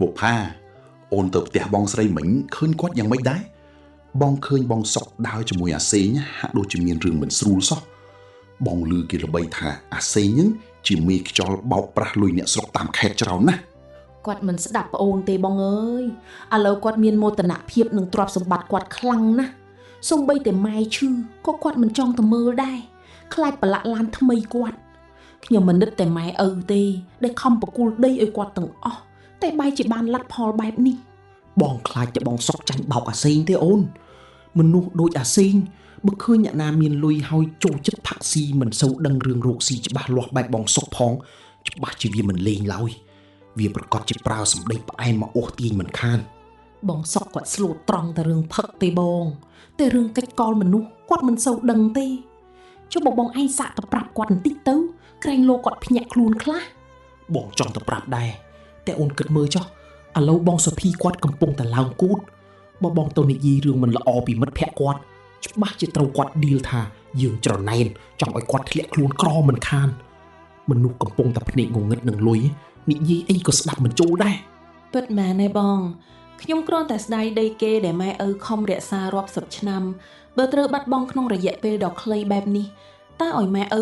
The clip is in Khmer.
បុផាអូនទៅផ្ទះបងស្រីមិញឃើញគាត់យ៉ាងម៉េចដែរបងឃើញបងសុកដើរជាមួយអាសេងហាក់ដូចជាមានរឿងមិនស្រួលសោះបងឮគេល្បីថាអាសេងហ្នឹងជាមេខ្យល់បោកប្រាស់លុយអ្នកស្រុកតាមខេត្តច្រើនណាស់គាត់មិនស្ដាប់ប្អូនទេបងអើយឥឡូវគាត់មានមោទនភាពនឹងទ្រព្យសម្បត្តិគាត់ខ្លាំងណាស់សូម្បីតែម៉ែឈឺក៏គាត់មិនចង់ទៅមើលដែរខ្លាចប្រឡាក់ឡានថ្មីគាត់ខ្ញុំមិននឹកតែម៉ែឪទេដែលខំបកគូលដីឲ្យគាត់ទាំងអស់តែបែរជាបានលាត់ផលបែបនេះបងខ្លាចតែបងសុកចាញ់បោកអាសេងទេអូនមនុស្សដូចអាសេងបើឃើញអ្នកណាមានលុយហើយចូលចិត្តផាក់ស៊ីមិនសូវដឹងរឿងរកស៊ីច្បាស់លាស់បែបបងសុកផងច្បាស់ជាវាមិនលេងឡើយវាប្រកាសជាប្រើសម្ដីផ្អែមមកអូសទាញមិនខានបងសុកគាត់ស្លូតត្រង់តែរឿងផឹកទេបងតែរឿងកិច្ចកលមនុស្សគាត់មិនសូវដឹងទេចុះបងឯងសាក់ទៅប្រាប់គាត់បន្តិចទៅក្រែងលោកគាត់ភ្ញាក់ខ្លួនខ្លះបងចង់ទៅប្រាប់ដែរតែអូនគិតមើលចុះឥឡូវបងសុភីគាត់កំពុងតែឡើងគូតបើបងទៅនិយាយរឿងមិនល្អពីមិត្តភក្តិគាត់ច្បាស់ជាត្រូវគាត់ឌីលថាយើងច្រណែនចង់ឲ្យគាត់ធ្លាក់ខ្លួនក្រមិនខានមនុស្សកំពុងតែភ្នែកងងឹតនឹងលុយនិយាយអីក៏ស្ដាប់មិនចូលដែរពិតមែនទេបងខ្ញុំគ្រាន់តែស្ដាយដីគេដែលម៉ែឪខំរក្សារាប់សិបឆ្នាំបើត្រូវបាត់បង់ក្នុងរយៈពេលដ៏ខ្លីបែបនេះតើឲ្យម៉ែឪ